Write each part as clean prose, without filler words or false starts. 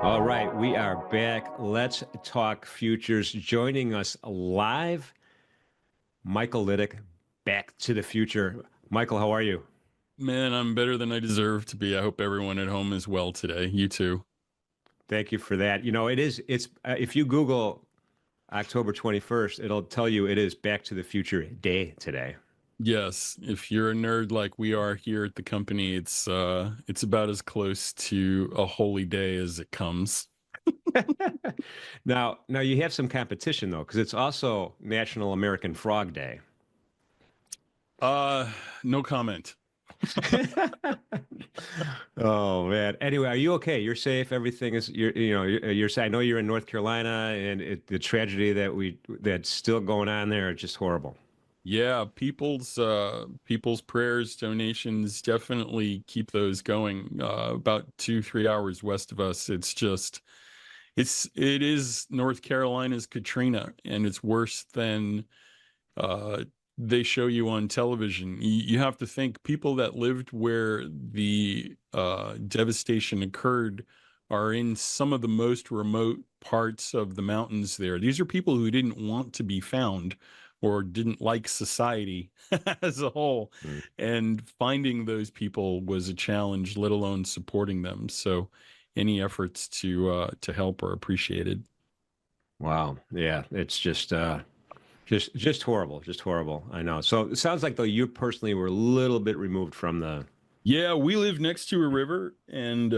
All right, we are back. Let's talk futures. Joining us live, Michael Lydick, Back to the Future. Michael, how are you? Man, I'm better than I deserve to be. I hope everyone at home is well today. You too. Thank you for that. It's if you Google October 21st, it'll tell you it is Back to the Future Day today. Yes, if you're a nerd like we are here at the company, it's about as close to a holy day as it comes. Now you have some competition though, because it's also National American Frog Day. Uh, no comment. Oh man. Anyway, are you okay? You're safe. Everything is. You're. I know you're in North Carolina, and the tragedy that's still going on there are just horrible. Yeah, people's prayers, donations, definitely keep those going. About 2, 3 hours west of us, it is North Carolina's Katrina, and it's worse than uh, they show you on television. You have to think people that lived where the devastation occurred are in some of the most remote parts of the mountains there. These are people who didn't want to be found or didn't like society as a whole. Mm. And finding those people was a challenge, let alone supporting them. So any efforts to help are appreciated. Wow. Yeah. It's just horrible. Just horrible. I know. So it sounds like though you personally were a little bit removed from the. Yeah, we live next to a river, and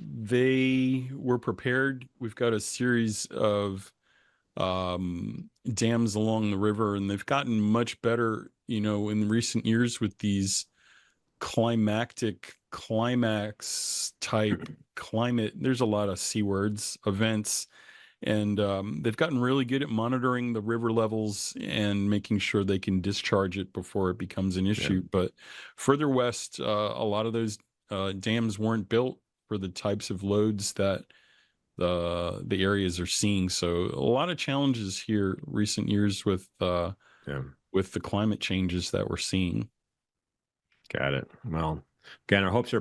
they were prepared. We've got a series of dams along the river, and they've gotten much better, in recent years with these climactic climax type climate. There's a lot of C words, events, and they've gotten really good at monitoring the river levels and making sure they can discharge it before it becomes an Yeah. issue. But further west, a lot of those dams weren't built for the types of loads that the areas are seeing. So a lot of challenges here recent years Yeah. with the climate changes that we're seeing. Got it. Well, again, our hopes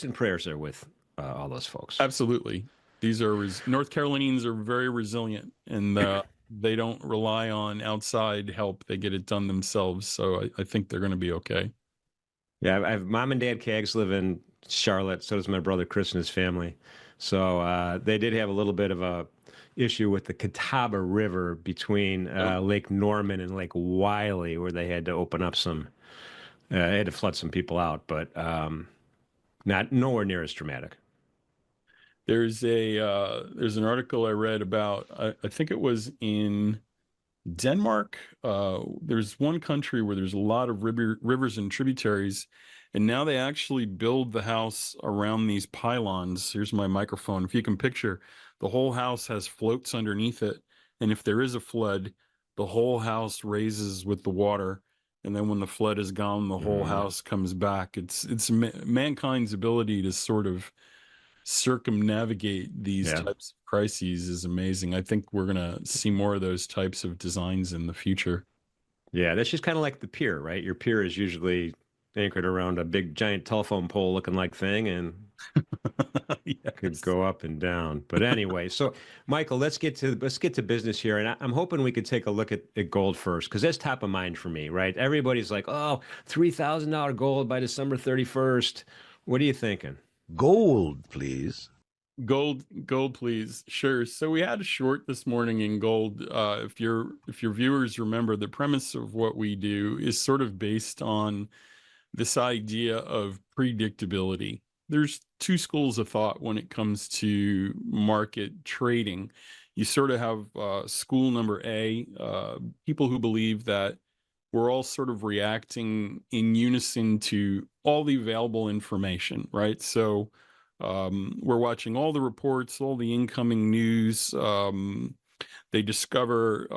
and prayers are with all those folks. Absolutely. These are North Carolinians are very resilient, and they don't rely on outside help. They get it done themselves. So I think they're going to be okay. Yeah, I have mom and dad Cags live in Charlotte. So does my brother Chris and his family. So they did have a little bit of a issue with the Catawba River between Yep. Lake Norman and Lake Wiley, where they had to open up they had to flood some people out, but not nowhere near as dramatic. There's an article I read about. I think it was in Denmark. There's one country where there's a lot of rivers and tributaries, and now they actually build the house around these pylons. Here's my microphone. If you can picture, the whole house has floats underneath it, and if there is a flood, the whole house raises with the water, and then when the flood is gone, the whole Mm, house comes back. It's mankind's ability to sort of circumnavigate these yeah. types of crises is amazing. I think we're going to see more of those types of designs in the future. Yeah, that's just kind of like the pier, right? Your pier is usually anchored around a big giant telephone pole looking like thing and could Yes. go up and down. But anyway, so Michael, let's get to business here, and I'm hoping we could take a look at gold first because that's top of mind for me, right? Everybody's like, "Oh, $3,000 gold by December 31st." What are you thinking? Gold, please. Gold, please. Sure. So we had a short this morning in gold. If your viewers remember, the premise of what we do is sort of based on this idea of predictability. There's two schools of thought when it comes to market trading. You sort of have school number A, people who believe that we're all sort of reacting in unison to all the available information, right? So we're watching all the reports, all the incoming news. They discover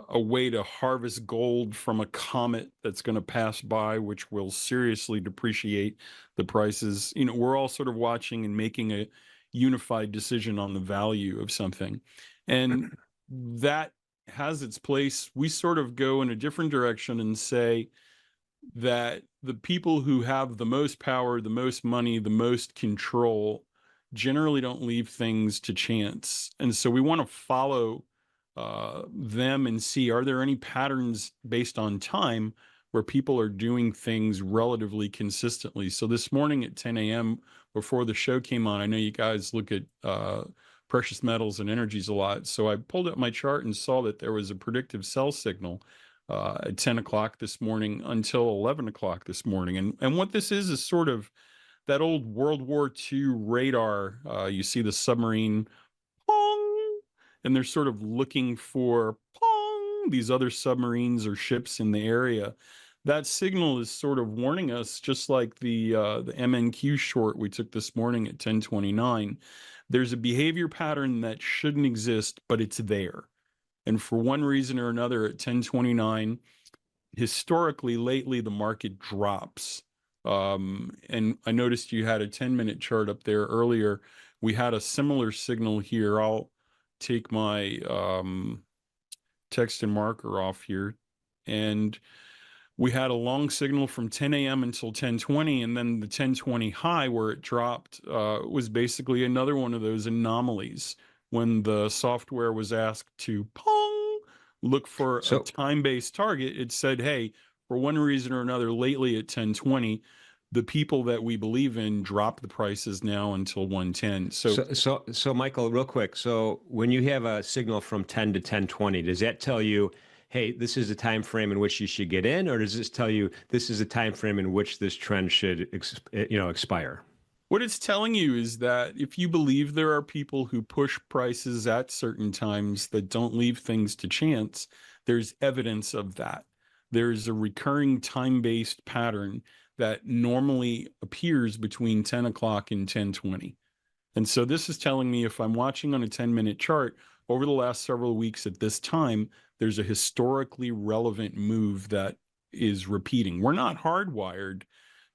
a way to harvest gold from a comet that's going to pass by, which will seriously depreciate the prices. We're all sort of watching and making a unified decision on the value of something. And that has its place. We sort of go in a different direction and say that the people who have the most power, the most money, the most control generally don't leave things to chance. And so we want to follow them and see, are there any patterns based on time where people are doing things relatively consistently? So this morning at 10 a.m. before the show came on, I know you guys look at precious metals and energies a lot. So I pulled up my chart and saw that there was a predictive sell signal at 10 o'clock this morning until 11 o'clock this morning. And what this is sort of that old World War II radar. You see the submarine, pong, and they're sort of looking for, pong, these other submarines or ships in the area. That signal is sort of warning us, just like the MNQ short we took this morning at 10:29. There's a behavior pattern that shouldn't exist, but it's there. And for one reason or another at 10:29, historically, lately, the market drops. And I noticed you had a 10-minute chart up there earlier. We had a similar signal here. I'll take my text and marker off here. And we had a long signal from 10 a.m. until 10:20, and then the 10:20 high where it dropped was basically another one of those anomalies when the software was asked to pong, look for a time-based target. It said, hey, for one reason or another, lately at 10:20, the people that we believe in drop the prices now until 110. So Michael, real quick. So when you have a signal from 10 to 10:20, does that tell you, hey, this is the time frame in which you should get in, or does this tell you this is the time frame in which this trend should, expire? What it's telling you is that if you believe there are people who push prices at certain times that don't leave things to chance, there's evidence of that. There's a recurring time-based pattern that normally appears between 10 o'clock and 10:20. And so this is telling me if I'm watching on a 10-minute chart over the last several weeks at this time, there's a historically relevant move that is repeating. We're not hardwired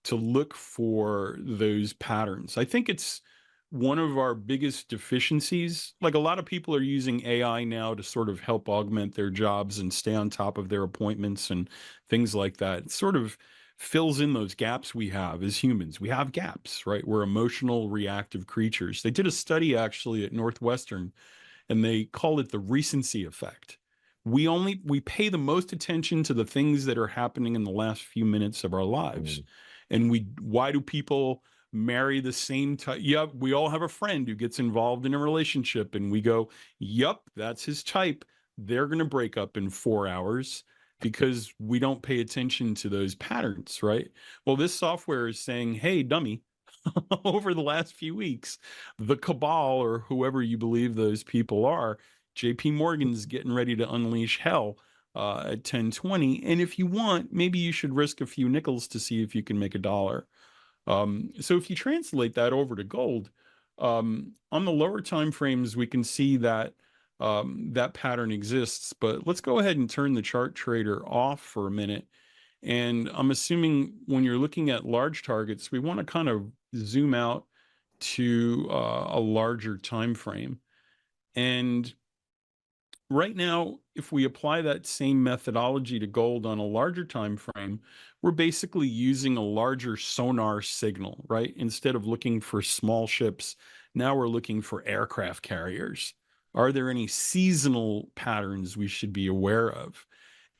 to look for those patterns. I think it's one of our biggest deficiencies. Like a lot of people are using AI now to sort of help augment their jobs and stay on top of their appointments and things like that. It sort of fills in those gaps we have as humans. We have gaps, right? We're emotional, reactive creatures. They did a study actually at Northwestern, and they called it the recency effect. We pay the most attention to the things that are happening in the last few minutes of our lives. And why do people marry the same type? Yeah, we all have a friend who gets involved in a relationship and we go, yep, that's his type. They're going to break up in 4 hours because we don't pay attention to those patterns, right? Well, this software is saying, hey, dummy, over the last few weeks, the cabal or whoever you believe those people are, JP Morgan's getting ready to unleash hell at 10:20. And if you want, maybe you should risk a few nickels to see if you can make $1. So if you translate that over to gold, on the lower time frames, we can see that that pattern exists. But let's go ahead and turn the chart trader off for a minute. And I'm assuming when you're looking at large targets, we want to kind of zoom out to a larger time frame. And right now, if we apply that same methodology to gold on a larger time frame, we're basically using a larger sonar signal, right? Instead of looking for small ships, now we're looking for aircraft carriers. Are there any seasonal patterns we should be aware of?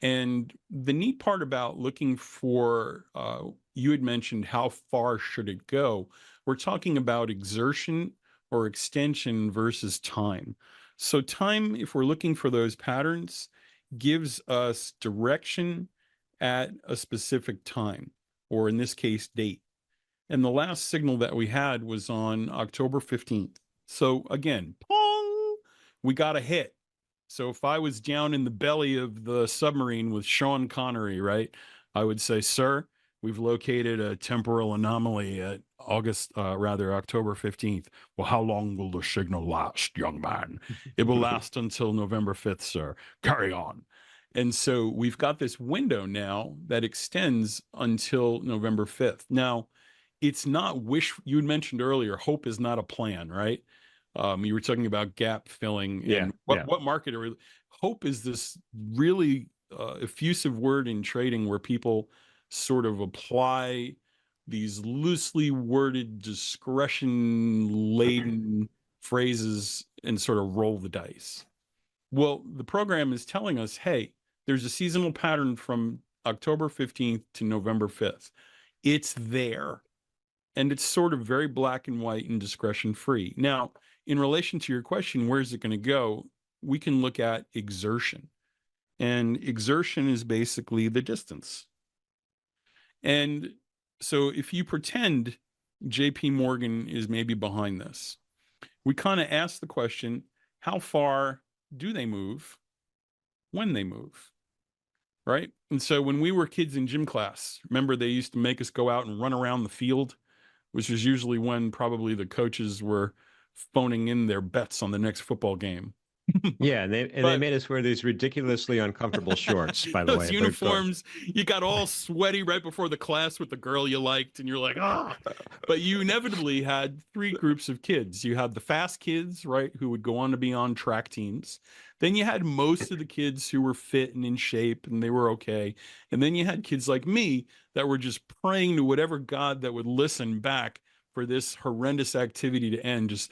And the neat part about looking for, you had mentioned how far should it go? We're talking about exertion or extension versus time. So time, if we're looking for those patterns, gives us direction at a specific time, or in this case, date. And the last signal that we had was on October 15th. So again, pong, we got a hit. So if I was down in the belly of the submarine with Sean Connery, right, I would say, sir, we've located a temporal anomaly at October 15th. Well, how long will the signal last, young man? It will last until November 5th, sir. Carry on. And so we've got this window now that extends until November 5th. Now, it's not you had mentioned earlier, hope is not a plan, right? You were talking about gap filling. And what market are we? Hope is this really effusive word in trading where people sort of apply these loosely worded, discretion-laden phrases and sort of roll the dice. Well, the program is telling us, hey, there's a seasonal pattern from October 15th to November 5th. It's there. And it's sort of very black and white and discretion free. Now, in relation to your question, where's it going to go? We can look at exertion. And exertion is basically the distance. And so if you pretend JP Morgan is maybe behind this, we kind of ask the question, how far do they move when they move? Right? And so when we were kids in gym class, remember they used to make us go out and run around the field, which was usually when probably the coaches were phoning in their bets on the next football game. Yeah, and they made us wear these ridiculously uncomfortable shorts, by the those way. uniforms, you got all sweaty right before the class with the girl you liked, and you're like, ah. But you inevitably had three groups of kids. You had the fast kids, right, who would go on to be on track teams. Then you had most of the kids who were fit and in shape, and they were okay. And then you had kids like me that were just praying to whatever God that would listen back for this horrendous activity to end. Just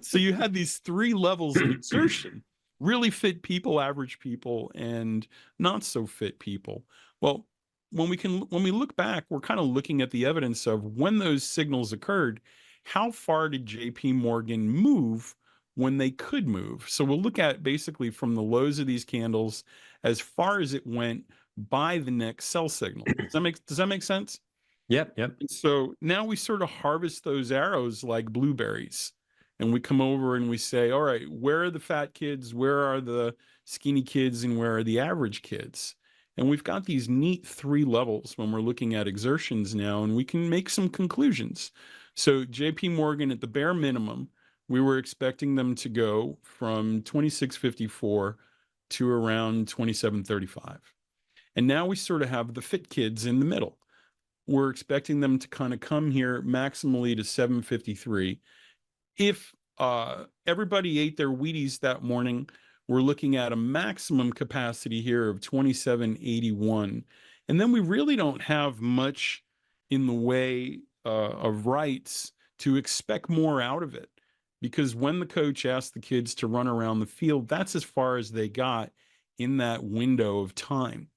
so you had these three levels of exertion: really fit people, average people, and not so fit people. Well, when we look back, we're kind of looking at the evidence of when those signals occurred. How far did JP Morgan move when they could move? So we'll look at basically from the lows of these candles as far as it went by the next sell signal. Does that make sense? Yep. And so now we sort of harvest those arrows like blueberries. And we come over and we say, all right, where are the fat kids? Where are the skinny kids? And where are the average kids? And we've got these neat three levels when we're looking at exertions now, and we can make some conclusions. So JP Morgan, at the bare minimum, we were expecting them to go from 2654 to around 2735. And now we sort of have the fit kids in the middle. We're expecting them to kind of come here maximally to 753. If everybody ate their Wheaties that morning, we're looking at a maximum capacity here of 2781. And then we really don't have much in the way of rights to expect more out of it. Because when the coach asked the kids to run around the field, that's as far as they got in that window of time.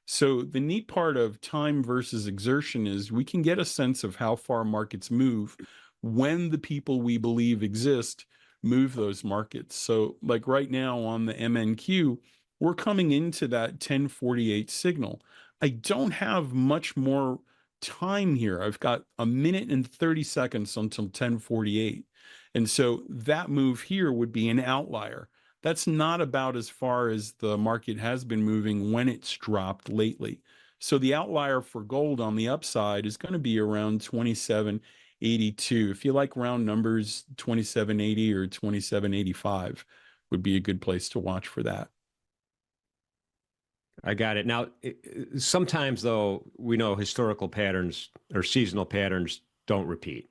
So the neat part of time versus exertion is we can get a sense of how far markets move when the people we believe exist move those markets. So like right now on the MNQ, we're coming into that 1048 signal. I don't have much more time here. I've got a minute and 30 seconds until 1048. And so that move here would be an outlier. That's not about as far as the market has been moving when it's dropped lately. So the outlier for gold on the upside is going to be around 2782. If you like round numbers, 2780 or 2785 would be a good place to watch for that. I got it. Now, sometimes, though, we know historical patterns or seasonal patterns don't repeat.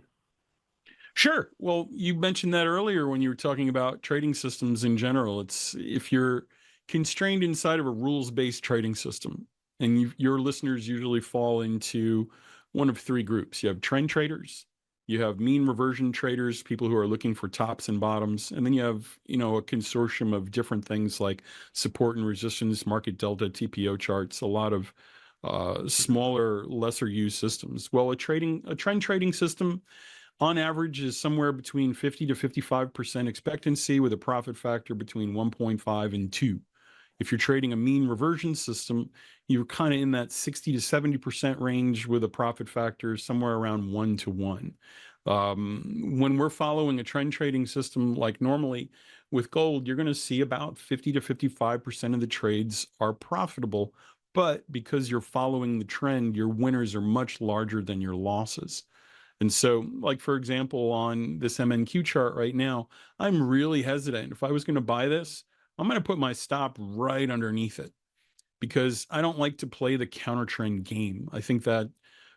Sure. Well, you mentioned that earlier when you were talking about trading systems in general. It's if you're constrained inside of a rules-based trading system, and your listeners usually fall into one of three groups. You have trend traders, you have mean reversion traders, people who are looking for tops and bottoms, and then you have, a consortium of different things like support and resistance, market delta, TPO charts, a lot of smaller, lesser used systems. Well, a trend trading system on average is somewhere between 50 to 55% expectancy with a profit factor between 1.5 and 2. If you're trading a mean reversion system, you're kind of in that 60 to 70% range with a profit factor somewhere around 1 to 1. When we're following a trend trading system like normally with gold, you're going to see about 50 to 55% of the trades are profitable. But because you're following the trend, your winners are much larger than your losses. And so, like, for example, on this MNQ chart right now, I'm really hesitant. If I was going to buy this, I'm going to put my stop right underneath it because I don't like to play the counter trend game. I think that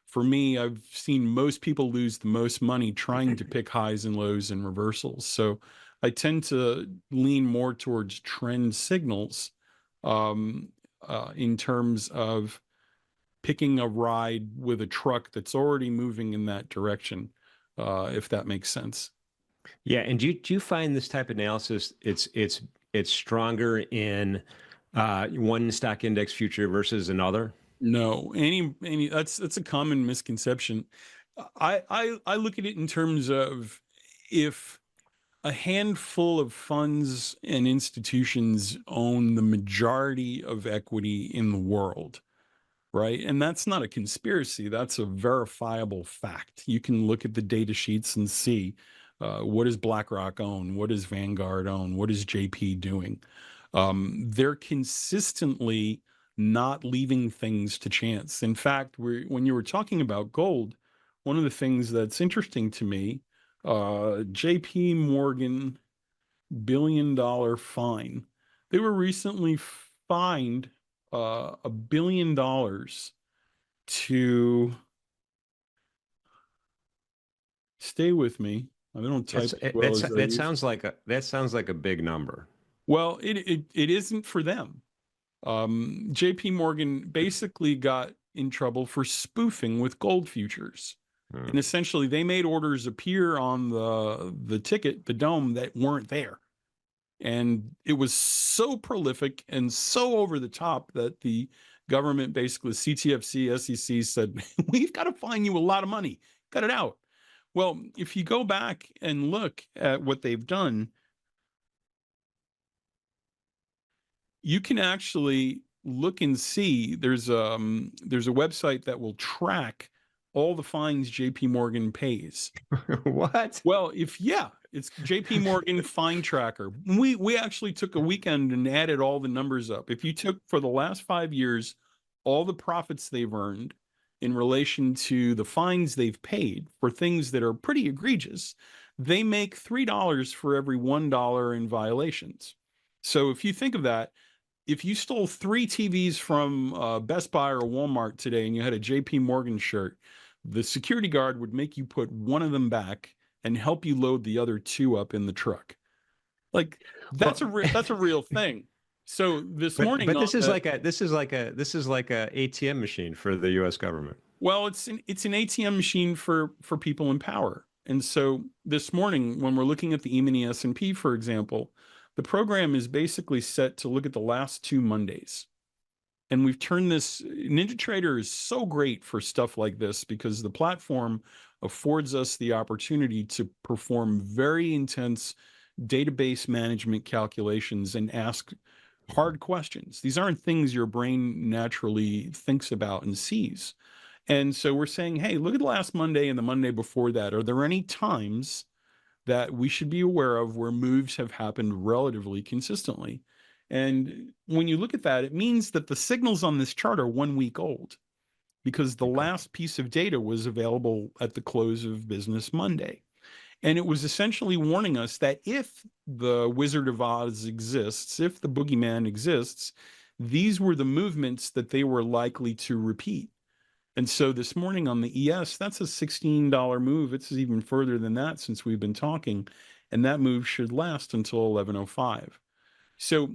for me, I've seen most people lose the most money trying to pick highs and lows and reversals. So I tend to lean more towards trend signals in terms of picking a ride with a truck that's already moving in that direction, if that makes sense. Yeah, and do you find this type of analysis it's stronger in one stock index future versus another? No, any that's a common misconception. I look at it in terms of, if a handful of funds and institutions own the majority of equity in the world, right? And that's not a conspiracy, that's a verifiable fact. You can look at the data sheets and see, what does BlackRock own? What does Vanguard own? What is JP doing? They're consistently not leaving things to chance. In fact, when you were talking about gold, one of the things that's interesting to me, JP Morgan $1 billion fine. They were recently fined $1 billion to, stay with me. I don't type as well as I That used. sounds like a big number. Well, it isn't for them. JP Morgan basically got in trouble for spoofing with gold futures. Hmm. And essentially they made orders appear on the ticket, the dome, that weren't there. And it was so prolific and so over the top that the government, basically CTFC, SEC, said, we've got to fine you a lot of money. Cut it out. Well, if you go back and look at what they've done, you can actually look and see there's a website that will track all the fines JP Morgan pays. What? Well, it's JP Morgan Fine Tracker. We actually took a weekend and added all the numbers up. If you took, for the last 5 years, all the profits they've earned in relation to the fines they've paid for things that are pretty egregious, they make $3 for every $1 in violations. So if you think of that, if you stole 3 TVs from Best Buy or Walmart today and you had a JP Morgan shirt, the security guard would make you put one of them back and help you load the other 2 up in the truck. Like, that's Well, that's a real thing. So this morning, but this is like a ATM machine for the U.S. government. well, it's an ATM machine for people in power. And so this morning, when we're looking at the E-mini S&P, for example, the program is basically set to look at the last 2 Mondays. And we've turned this, NinjaTrader is so great for stuff like this because the platform affords us the opportunity to perform very intense database management calculations and ask hard questions. These aren't things your brain naturally thinks about and sees. And so we're saying, hey, look at the last Monday and the Monday before that. Are there any times that we should be aware of where moves have happened relatively consistently? And when you look at that, it means that the signals on this chart are 1 week old because the last piece of data was available at the close of business Monday. And it was essentially warning us that if the Wizard of Oz exists, if the boogeyman exists, these were the movements that they were likely to repeat. And so this morning on the ES, that's a $16 move. It's even further than that since we've been talking. And that move should last until 11:05. So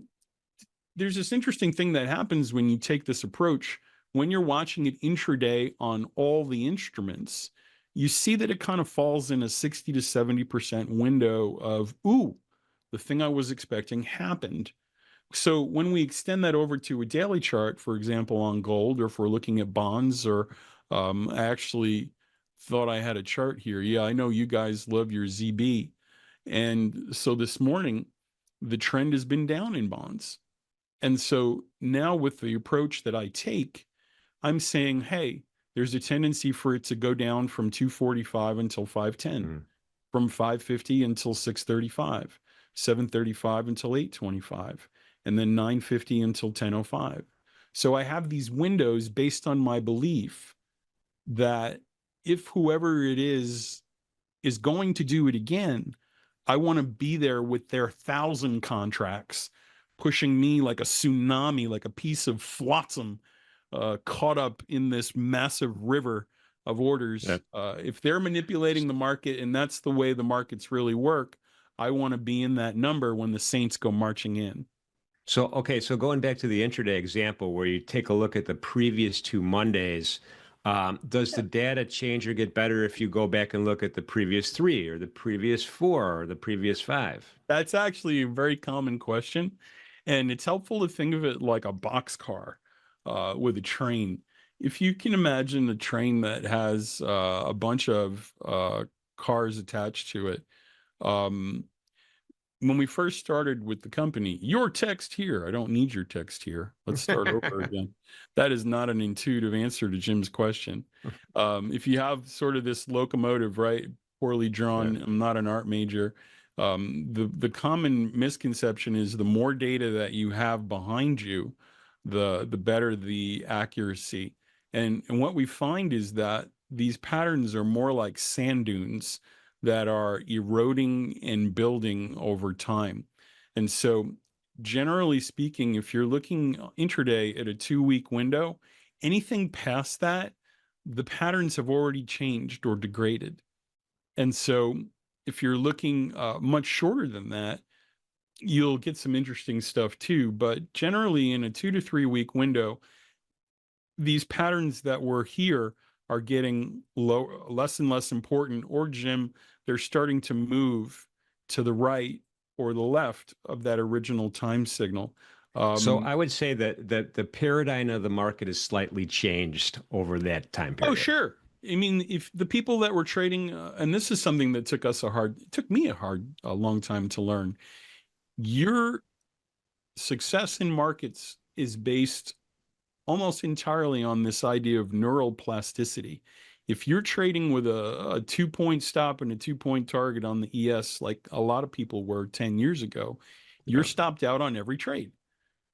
there's this interesting thing that happens when you take this approach. When you're watching it intraday on all the instruments, you see that it kind of falls in a 60 to 70% window of, ooh, the thing I was expecting happened. So when we extend that over to a daily chart, for example, on gold, or if we're looking at bonds, or I actually thought I had a chart here. Yeah, I know you guys love your ZB. And so this morning, the trend has been down in bonds. And so now with the approach that I take, I'm saying, hey, there's a tendency for it to go down from 245 until 510, from 550 until 635, 735 until 825, and then 950 until 1005. So I have these windows based on my belief that if whoever it is going to do it again, I want to be there with their 1,000 contracts pushing me like a tsunami, like a piece of flotsam caught up in this massive river of orders. Yeah. If they're manipulating the market and that's the way the markets really work, I want to be in that number when the Saints go marching in. So, okay, so going back to the intraday example where you take a look at the previous 2 Mondays, does the data change or get better if you go back and look at the previous 3 or the previous 4 or the previous 5? That's actually a very common question, and it's helpful to think of it like a boxcar with a train. If you can imagine a train that has a bunch of cars attached to it, um, when we first started with the company, your text here, I don't need your text here. Let's start over again. That is not an intuitive answer to Jim's question. If you have sort of this locomotive, right, poorly drawn, Yeah. I'm not an art major. The common misconception is the more data that you have behind you, the better the accuracy. And what we find is that these patterns are more like sand dunes that are eroding and building over time. And so, generally speaking, if you're looking intraday at a 2 week window, anything past that, the patterns have already changed or degraded. And so, if you're looking much shorter than that, you'll get some interesting stuff too. But generally, in a 2 to 3 week window, these patterns that were here are getting less and less important, or Jim, they're starting to move to the right or the left of that original time signal. So I would say that the paradigm of the market has slightly changed over that time Oh, period. sure. I mean, if the people that were trading, and this is something that it took me a long time to learn. Your success in markets is based almost entirely on this idea of neural plasticity. If you're trading with a 2 point stop and a 2 point target on the ES, like a lot of people were 10 years ago, you're Yeah. stopped out on every trade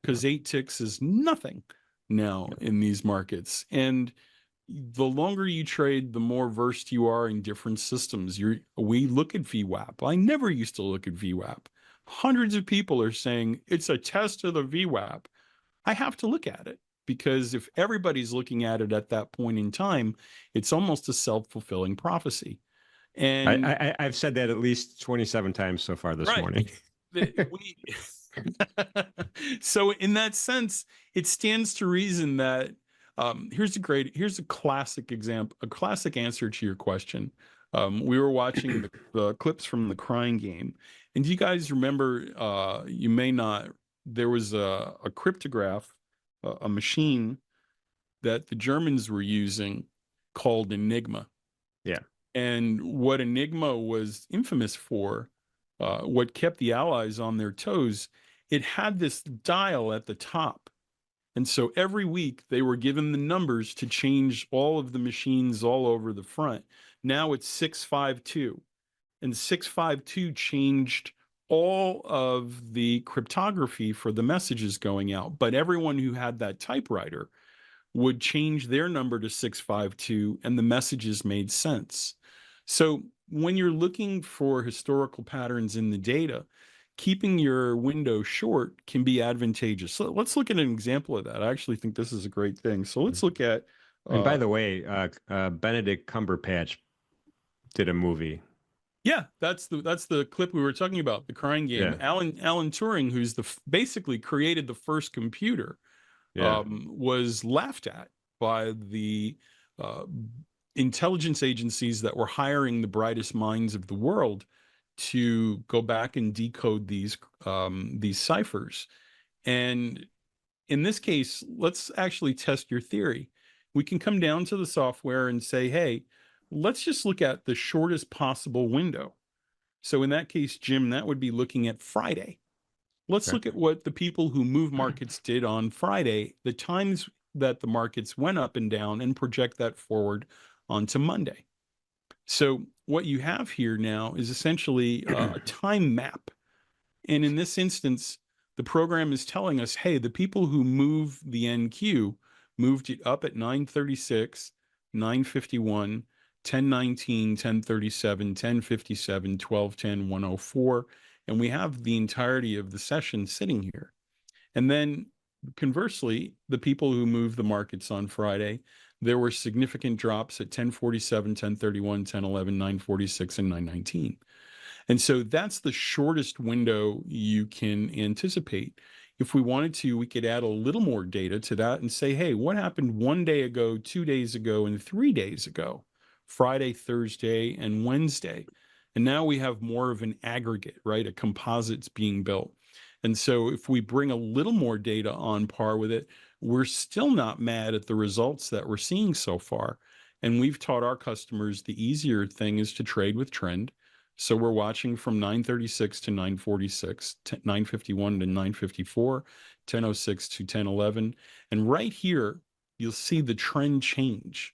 because 8 ticks is nothing now in these markets. And the longer you trade, the more versed you are in different systems. We look at VWAP. I never used to look at VWAP. Hundreds of people are saying it's a test of the VWAP. I have to look at it because if everybody's looking at it at that point in time, it's almost a self-fulfilling prophecy. And I've said that at least 27 times so far this right, morning. we so in that sense, it stands to reason that here's a classic example, a classic answer to your question. We were watching the clips from the Crying Game, and do you guys remember? You may not. There was a cryptograph, a machine that the Germans were using called Enigma. Yeah. And what Enigma was infamous for, what kept the Allies on their toes, it had this dial at the top. And so every week they were given the numbers to change all of the machines all over the front. Now it's 652. And 652 changed all of the cryptography for the messages going out. But everyone who had that typewriter would change their number to 652 and the messages made sense. So when you're looking for historical patterns in the data, keeping your window short can be advantageous. So let's look at an example of that. I actually think this is a great thing. So let's look at And by the way, Benedict Cumberbatch did a movie. yeah, that's the clip we were talking about, the Crying Game. Yeah. Alan Turing, who's basically created the first computer, Yeah. was laughed at by the uh, intelligence agencies that were hiring the brightest minds of the world to go back and decode these ciphers. And in this case, let's actually test your theory. We can come down to the software and say, hey, let's just look at the shortest possible window. So in that case, Jim, that would be looking at Friday. Let's Okay. look at what the people who move markets did on Friday, the times that the markets went up and down, and project that forward onto Monday. So what you have here now is essentially a time map. And in this instance, the program is telling us, hey, the people who move the NQ moved it up at 9:36, 9:51, 10:19, 10:37, 10:57, 12:10, 1:04, and we have the entirety of the session sitting here. And then conversely, the people who moved the markets on Friday, there were significant drops at 10:47, 10:31, 10:11, 9:46, and 9:19. And so that's the shortest window you can anticipate. If we wanted to, we could add a little more data to that and say, hey, what happened 1 day ago, 2 days ago, and 3 days ago? Friday, Thursday, and Wednesday. And now we have more of an aggregate, right? A composite's being built. And so if we bring a little more data on par with it, we're still not mad at the results that we're seeing so far. And we've taught our customers the easier thing is to trade with trend. So we're watching from 936 to 946, 951 to 954, 1006 to 1011. And right here, you'll see the trend change.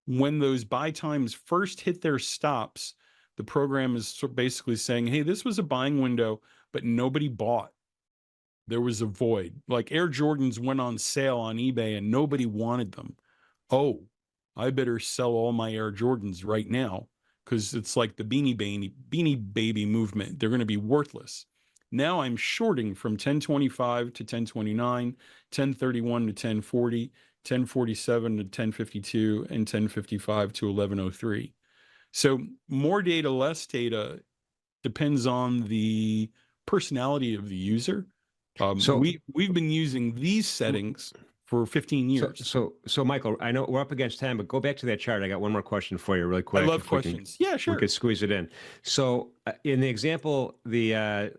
When those buy times first hit their stops, the program is basically saying, hey, this was a buying window, but nobody bought. There was a void. Like Air Jordans went on sale on eBay and nobody wanted them. Oh, I better sell all my Air Jordans right now, because it's like the Beanie Baby movement. They're going to be worthless. Now I'm shorting from 1025 to 1029, 1031 to 1040, 1047 to 1052, and 1055 to 1103. So more data, less data depends on the personality of the user. We've been using these settings for 15 years. So Michael, I know we're up against time, but go back to that chart. I got one more question for you really quick. I love questions. Yeah, sure. We could squeeze it in. So in the example, the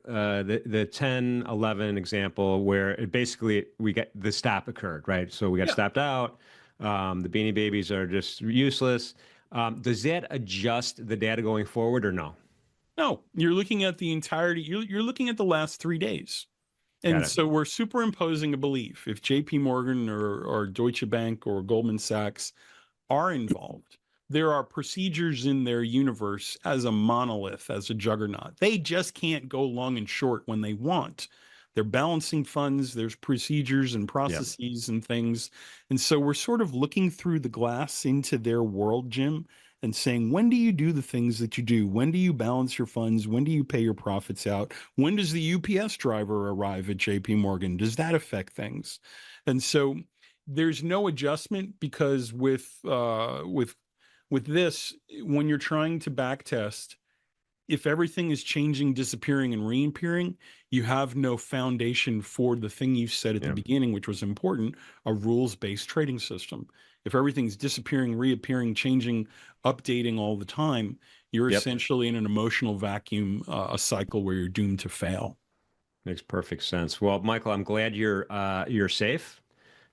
10-11 example, where it basically we got the stop occurred, right? So we got stopped out. The Beanie Babies are just useless. Does that adjust the data going forward or no? No, you're looking at the entirety. You're looking at the last 3 days. And so we're superimposing a belief. If JP Morgan or Deutsche Bank or Goldman Sachs are involved, there are procedures in their universe as a monolith, as a juggernaut. They just can't go long and short when they want. They're balancing funds. There's procedures and processes and things. And so we're sort of looking through the glass into their world, Jim, and saying, when do you do the things that you do? When do you balance your funds? When do you pay your profits out? When does the UPS driver arrive at JP Morgan? Does that affect things? And so there's no adjustment, because with this, when you're trying to back test, if everything is changing, disappearing, and reappearing, you have no foundation for the thing you said at the beginning, which was important, a rules-based trading system. If everything's disappearing, reappearing, changing, updating all the time, you're essentially in an emotional vacuum, a cycle where you're doomed to fail. Makes perfect sense. Well, Michael, I'm glad you're safe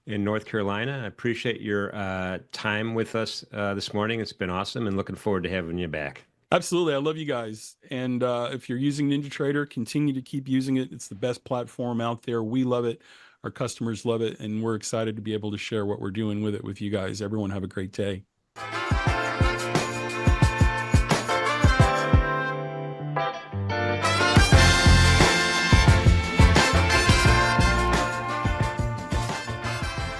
in North Carolina. I appreciate your time with us this morning. It's been awesome, and looking forward to having you back. Absolutely. I love you guys. And if you're using NinjaTrader, continue to keep using it. It's the best platform out there. We love it. Our customers love it. And we're excited to be able to share what we're doing with it with you guys. Everyone have a great day.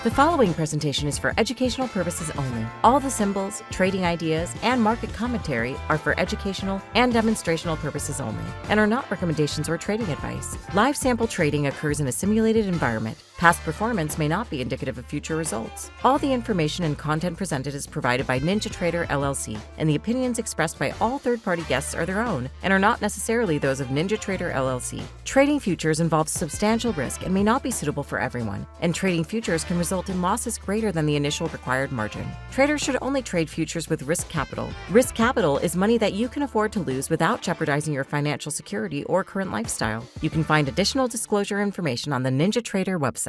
The following presentation is for educational purposes only. All the symbols, trading ideas, and market commentary are for educational and demonstrational purposes only and are not recommendations or trading advice. Live sample trading occurs in a simulated environment. Past performance may not be indicative of future results. All the information and content presented is provided by NinjaTrader LLC, and the opinions expressed by all third-party guests are their own and are not necessarily those of NinjaTrader LLC. Trading futures involves substantial risk and may not be suitable for everyone, and trading futures can result in losses greater than the initial required margin. Traders should only trade futures with risk capital. Risk capital is money that you can afford to lose without jeopardizing your financial security or current lifestyle. You can find additional disclosure information on the NinjaTrader website.